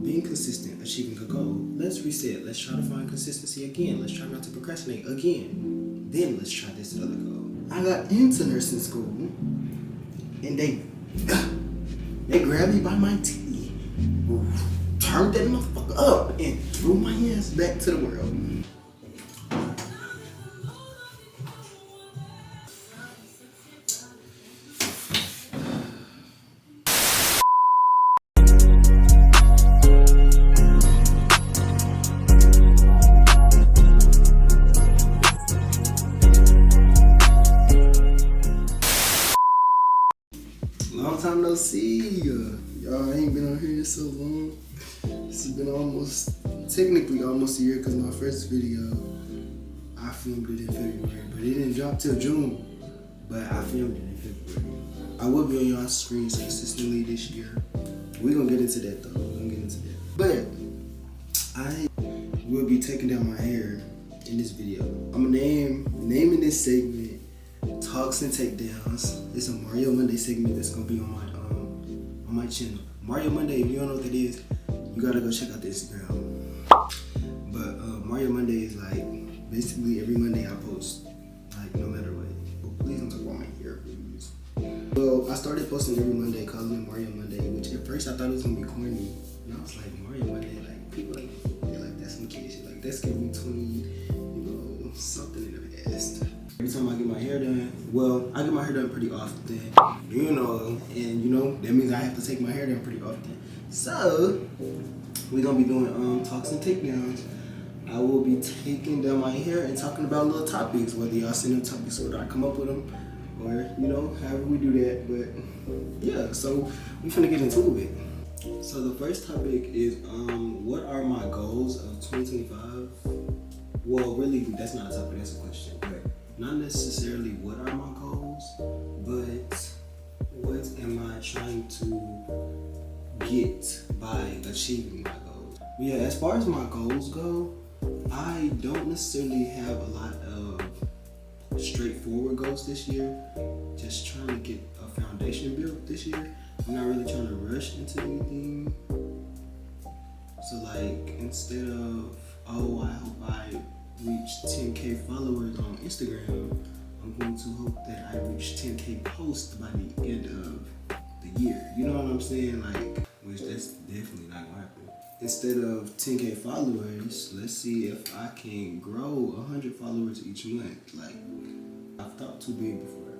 being consistent, achieving a goal. Let's reset. Let's try to find consistency again. Let's try not to procrastinate again. Then let's try this other goal. I got into nursing school, and they grabbed me by my tee, turned that motherfucker up, and threw my ass back to the world. Long time no see. Y'all ain't been on here in so long. This has been technically almost a year, because my first video, I filmed it in February, but it didn't drop till June. But I filmed it in February. I will be on y'all's screens consistently this year. We're gonna get into that though. But I will be taking down my hair in this video. I'm naming this segment Talks and Takedowns. It's a Mario Monday segment that's gonna be on my channel. Mario Monday, if you don't know what that is, you gotta go check out the Instagram. But Mario Monday is like basically every Monday I post, like no matter what. But please don't talk about my hair, please. Well, I started posting every Monday, calling it Mario Monday, which at first I thought it was gonna be corny. And I was like, Mario Monday, like people they're like that's some kid shit. Like that's gonna be 20, something in the past. Every time I get my hair done, well, I get my hair done pretty often, and that means I have to take my hair down pretty often. So, we're gonna be doing talks and takedowns. I will be taking down my hair and talking about little topics, whether y'all send them topics or I come up with them, or, however we do that. But, yeah, so we finna get into it. So the first topic is, what are my goals of 2025? Well, really, that's not a topic, that's a question. Not necessarily what are my goals, but what am I trying to get by achieving my goals? Yeah, as far as my goals go, I don't necessarily have a lot of straightforward goals this year. Just trying to get a foundation built this year. I'm not really trying to rush into anything. So like, instead of, I hope I reach 10K followers on Instagram, I'm going to hope that I reach 10K posts by the end of the year. You know what I'm saying? Like, which that's definitely not gonna happen. Instead of 10K followers, let's see if I can grow 100 followers each month. Like, I've thought too big before.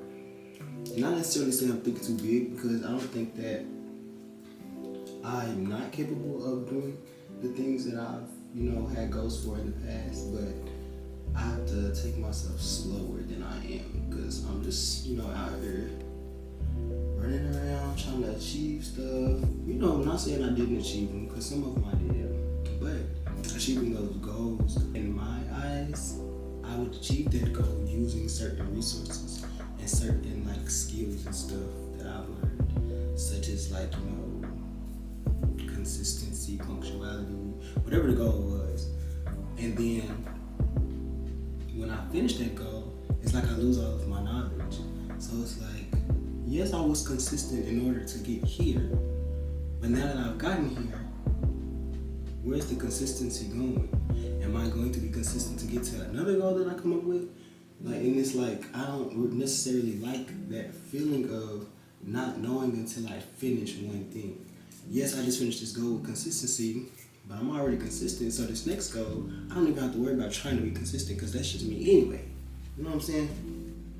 Not necessarily saying I'm thinking too big, because I don't think that I'm not capable of doing the things that I've had goals for in the past, but I have to take myself slower than I am, because I'm just, out here running around trying to achieve stuff. I'm not saying I didn't achieve them, because some of them I did, but achieving those goals, in my eyes, I would achieve that goal using certain resources and certain skills and stuff that I've learned, such as consistency, punctuality, whatever the goal was. And then when I finish that goal, it's like I lose all of my knowledge. So it's like, yes, I was consistent in order to get here, but now that I've gotten here, where's the consistency going? Am I going to be consistent to get to another goal that I come up with? And it's like, I don't necessarily like that feeling of not knowing until I finish one thing. Yes, I just finished this goal with consistency, but I'm already consistent, so this next goal, I don't even have to worry about trying to be consistent, because that's just me anyway. You know what I'm saying?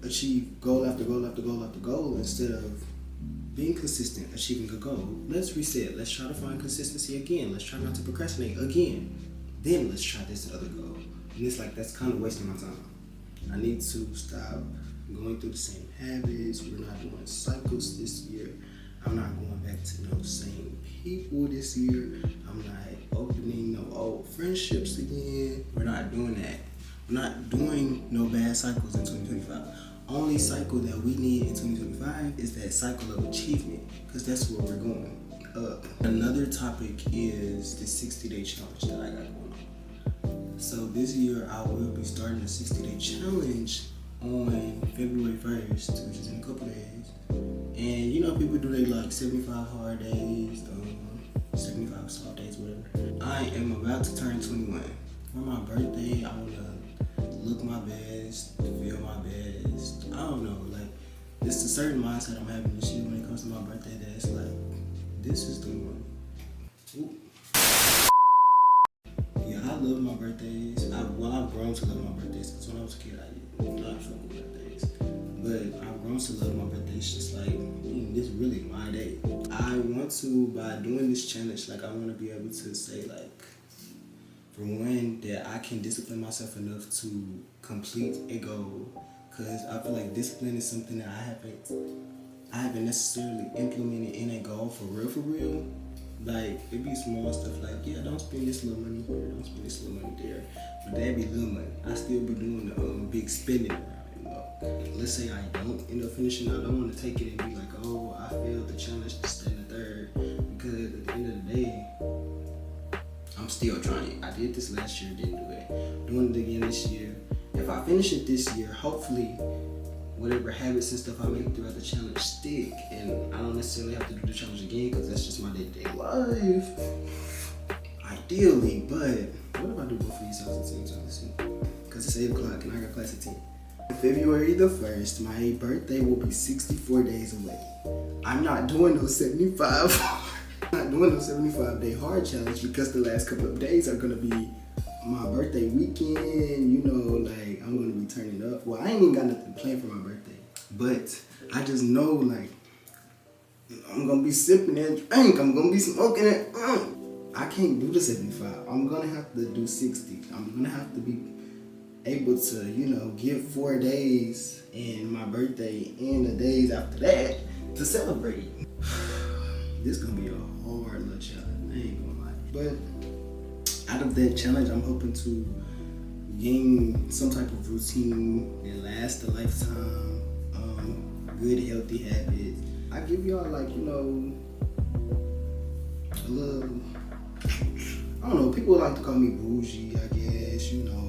Achieve goal after goal after goal after goal, instead of being consistent, achieving a goal. Let's reset. Let's try to find consistency again. Let's try not to procrastinate again. Then let's try this other goal. And it's like, that's kind of wasting my time. I need to stop going through the same habits. We're not doing cycles this year. I'm not going back to those same people this year. I'm not opening no old friendships again. We're not doing that. We're not doing no bad cycles in 2025. Only cycle that we need in 2025 is that cycle of achievement, because that's where we're going. Another topic is the 60-day challenge that I got going on. So this year I will be starting a 60-day challenge on February 1st, which is in a couple days. And people do they 75 hard days, 75 soft days, whatever. I am about to turn 21. For my birthday, I wanna look my best, feel my best. I don't know, like, it's a certain mindset I'm having this year when it comes to my birthday that it's like, this is the one. Ooh. Yeah, I love my birthdays. I've grown to love my birthdays because when I was a kid, I did not fuck with birthdays. But I've grown to love my birthdays just like, this is really my day. I want to, by doing this challenge, like I want to be able to say like, for one, that I can discipline myself enough to complete a goal. Cause I feel like discipline is something that I haven't necessarily implemented in a goal for real. Like, it'd be small stuff like, yeah, don't spend this little money here, don't spend this little money there. But that'd be little money. I still be doing the big spending around it, you know. Let's say I don't end up finishing, I don't want to take it and be like, oh, I failed the challenge to stay in the third. Because at the end of the day, I'm still trying it. I did this last year, didn't do it. Doing it again this year. If I finish it this year, hopefully, whatever habits and stuff I make throughout the challenge stick, and I don't necessarily have to do the challenge again because that's just my day-to-day life. Ideally, but what if I do both of these challenges at the same time? Because it's 8 o'clock and I got class at 10. February the 1st, my birthday will be 64 days away. I'm not doing no 75. I'm not doing no 75-day hard challenge because the last couple of days are gonna be my birthday weekend, you know, like I'm gonna be turning up. Well, I ain't even got nothing planned for my birthday, but I just know like I'm gonna be sipping that drink, I'm gonna be smoking it. I can't do the 75. I'm gonna have to do 60. I'm gonna have to be able to, you know, give 4 days and my birthday and the days after that to celebrate. This gonna be a hard little challenge, I ain't gonna lie. But out of that challenge, I'm hoping to gain some type of routine that lasts a lifetime, good healthy habits. I give y'all like, you know, a little, I don't know, people like to call me bougie, I guess, you know,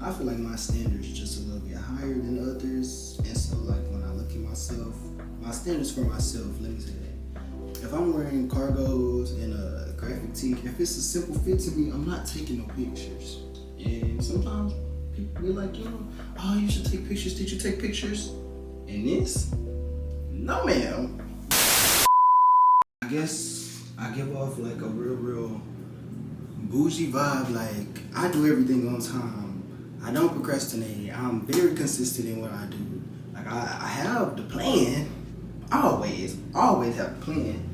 I feel like my standards just a little bit higher than others, and so like when I look at myself, my standards for myself, let me say that. If I'm wearing cargos and a graphic tee, if it's a simple fit to me, I'm not taking no pictures. And sometimes people be like, you know, oh, you should take pictures. Did you take pictures? And this? No, ma'am. I guess I give off like a real bougie vibe. Like, I do everything on time. I don't procrastinate. I'm very consistent in what I do. Like, I have the plan. I always have the plan.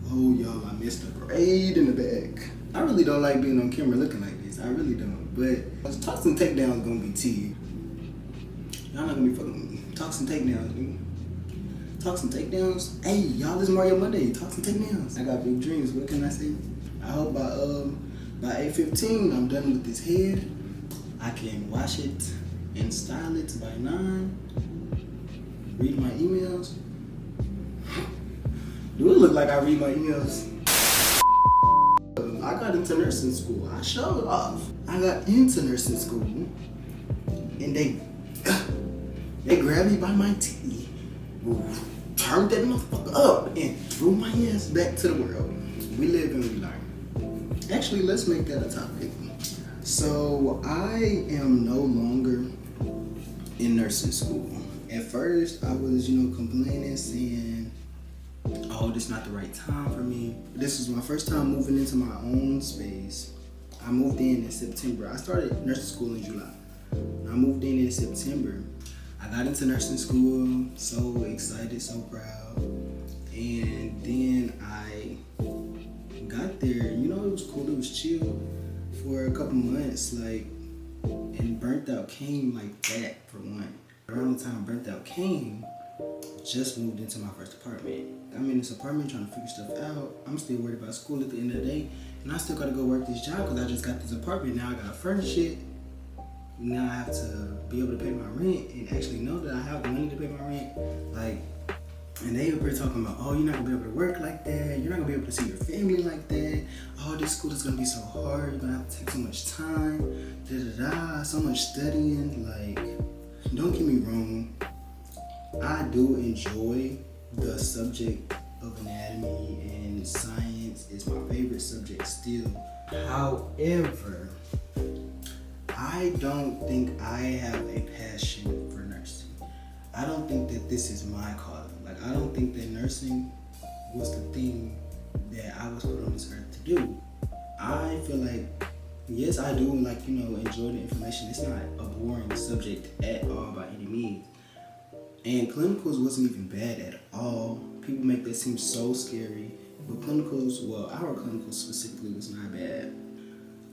Oh, y'all, I missed a braid in the back. I really don't like being on camera looking like this. I really don't. But Talks and Takedowns gonna be tea. Y'all not gonna be fucking with me. Talks and Takedowns, nigga. Talks and Takedowns. Hey, y'all, this is Mario Monday. Talks and Takedowns. I got big dreams. What can I say? I hope by 8:15 I'm done with this head. I can wash it and style it by 9. Read my emails. Do it look like I read my emails? I got into nursing school. I showed off. I got into nursing school, and they grabbed me by my tee, turned that motherfucker up, and threw my ass back to the world. We live and we learn. Actually, let's make that a topic. So I am no longer in nursing school. At first, I was, you know, complaining, saying, oh, this is not the right time for me. This was my first time moving into my own space. I moved in September. I started nursing school in July. I moved in September. I got into nursing school, so excited, so proud. And then I got there, you know, it was cool, it was chill for a couple months, like, and Burnt Out came like that for one. Around the time Burnt Out came, just moved into my first apartment. I'm in this apartment trying to figure stuff out. I'm still worried about school at the end of the day. And I still gotta go work this job because I just got this apartment. Now I gotta furnish it. Now I have to be able to pay my rent and actually know that I have the money to pay my rent. Like, and they up here talking about, oh, you're not gonna be able to work like that. You're not gonna be able to see your family like that. Oh, this school is gonna be so hard. You're gonna have to take so much time. So much studying. Like, don't get me wrong. I do enjoy the subject of anatomy and science is my favorite subject still. However, I don't think I have a passion for nursing. I don't think that this is my calling. Like, I don't think that nursing was the thing that I was put on this earth to do. I feel like, yes, I do, like, enjoy the information. It's not a boring subject at all by any means. And clinicals wasn't even bad at all. People make that seem so scary. But clinicals, well, our clinicals specifically was not bad.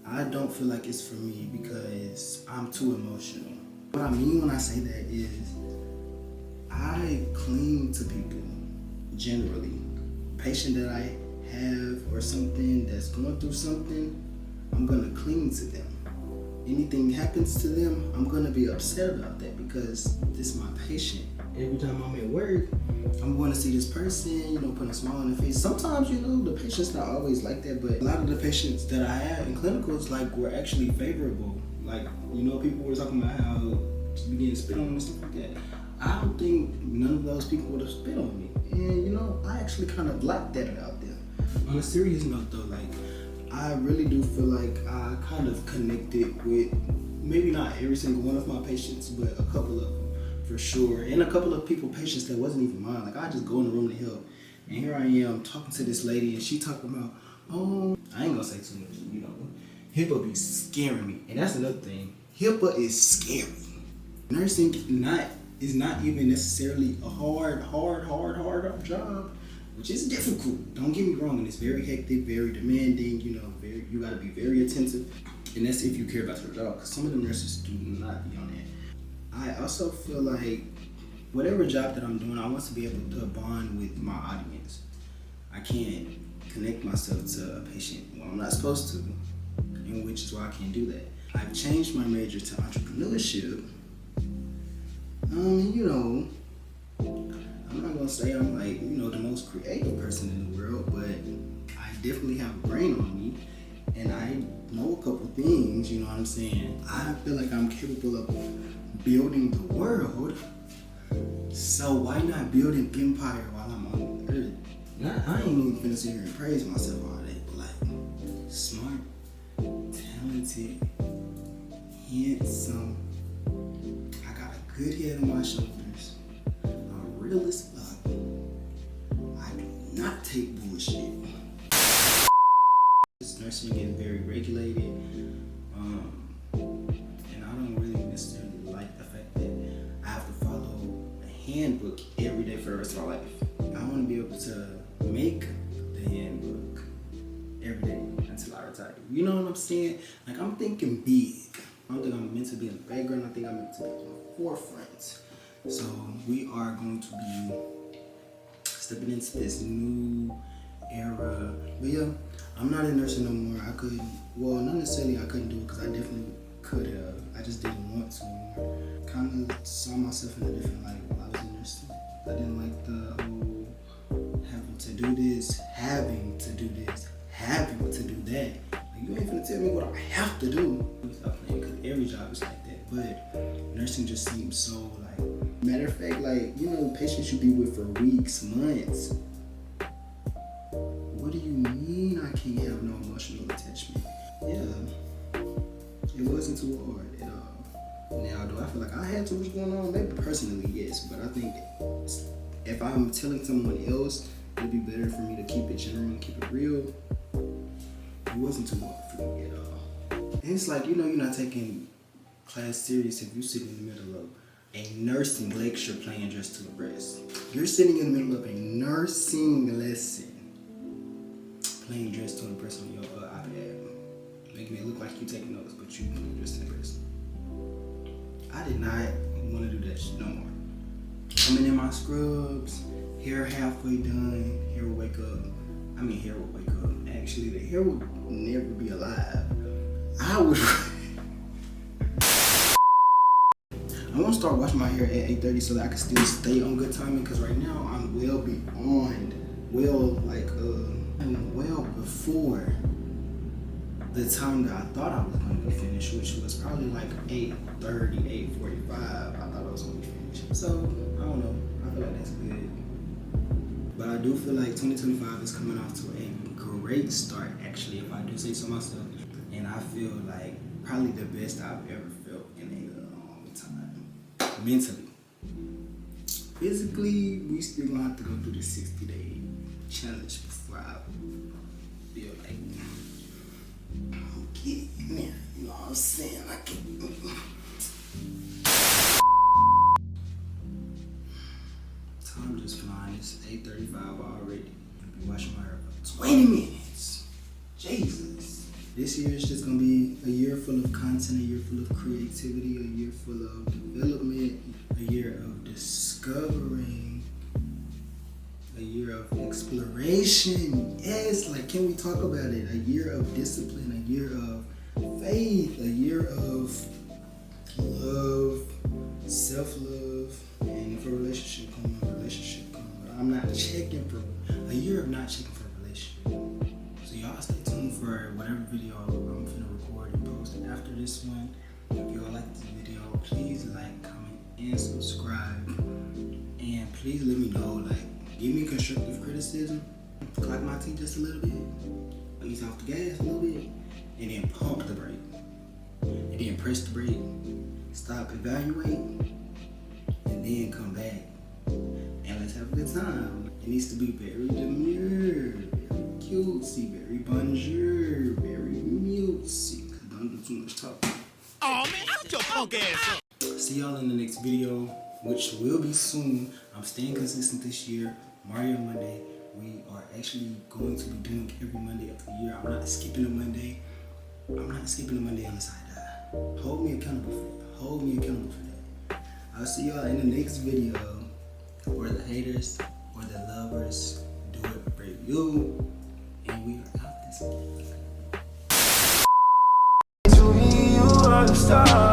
I don't feel like it's for me because I'm too emotional. What I mean when I say that is I cling to people generally. Patient that I have or something that's going through something, I'm gonna cling to them. Anything happens to them, I'm gonna be upset about that because this is my patient. Every time I'm at work, I'm going to see this person, putting a smile on their face. Sometimes, the patient's not always like that, but a lot of the patients that I had in clinicals, were actually favorable. People were talking about how to be getting spit on and stuff like that. I don't think none of those people would have spit on me. And, I actually kind of liked that about them. On a serious note, though, I really do feel like I kind of connected with maybe not every single one of my patients, but a couple of them for sure. And a couple of patients that wasn't even mine. I just go in the room to help. And here I am talking to this lady and she talking about, I ain't gonna say too much, HIPAA be scaring me. And that's another thing. HIPAA is scary. Nursing is not even necessarily a hard job, which is difficult. Don't get me wrong, and it's very hectic, very demanding, you gotta be very attentive. And that's if you care about your job, because some of the nurses do not be on that. I also feel like whatever job that I'm doing, I want to be able to bond with my audience. I can't connect myself to a patient when I'm not supposed to, and which is why I can't do that. I've changed my major to entrepreneurship. I'm not gonna say I'm the most creative person in the world, but I definitely have a brain on me and I know a couple things, you know what I'm saying? I feel like I'm capable of building the world, so why not build an empire while I'm on earth? I ain't even finna sit here and praise myself all day, but smart, talented, handsome, I got a good head on my shoulders, I'm real as fuck, I do not take bullshit. This nursing is very regulated, and I don't really necessarily like the fact that I have to follow a handbook every day for the rest of my life. I want to be able to make the handbook every day until I retire. You know what I'm saying? I'm thinking big. I don't think I'm meant to be in the background. I think I'm meant to be in the forefront. So we are going to be stepping into this new era. But yeah, I'm not in nursing no more. Not necessarily I couldn't do it because I definitely could have. I just didn't want to. Kind of saw myself in a different light while I was in nursing. I didn't like the whole having to do this, having to do this, having to do that. You ain't finna tell me what I have to do. Stop playing, because every job is like that. But nursing just seems so matter of fact, patients you be with for weeks, months. What do you mean I can't have no emotional attachment? Yeah, it wasn't too hard at all. Now, do I feel like I had too much going on? Maybe personally, yes. But I think if I'm telling someone else, it'd be better for me to keep it general and keep it real. It wasn't too hard for me at all. And it's you're not taking class serious if you sit in the middle of a nursing lecture playing Dressed to Impress. You're sitting in the middle of a nursing lesson playing Dressed to Impress on your iPad, making it look like you're taking notes, but you playing Dressed to Impress. I did not want to do that shit no more. Coming in my scrubs, hair halfway done, hair would wake up. Actually, the hair would never be alive. I want to start washing my hair at 8:30 so that I can still stay on good timing, because right now I'm well before the time that I thought I was going to be finished, which was probably 8:30, 8:45. I thought I was going to be finished. So, I don't know. I feel like that's good. But I do feel like 2025 is coming off to a great start, actually, if I do say so myself. And I feel like probably the best I've ever felt in a long time. Mentally. Physically, we still gonna have to go through the 60-day challenge before I feel like I'm getting there. You know what I'm saying? I can't. Time just flying. It's 8:35 already. You'll be watching my hair for 20 minutes. Jesus. This year is just gonna be a year full of content, a year full of creativity, a year full of development, a year of discovering, a year of exploration. Yes, like, can we talk about it? A year of discipline, a year of faith, a year of love, self-love, and if a relationship comes, a relationship comes. But I'm not checking for a year of not checking for a relationship. So y'all stay tuned for whatever video I'm finna record and post after this one. If y'all like this video, please like, comment, and subscribe. And please let me know, like, give me constructive criticism. Clock my teeth just a little bit. Let me off the gas a little bit. And then pump the brake. And then press the brake. Stop, evaluate, and then come back. And let's have a good time. It needs to be very demure, very cutesy, very bonjour, very mutesy. Don't do too much talking. Oh man, out your punk ass up. See y'all in the next video, which will be soon. I'm staying consistent this year. Mario Monday. We are actually going to be doing every Monday of the year. I'm not skipping a Monday. I'm not skipping a Monday unless I die. Hold me accountable for that. Hold me accountable for that. I'll see y'all in the next video. Or the haters or the lovers do it for you. And we are out this. To me, you are the star.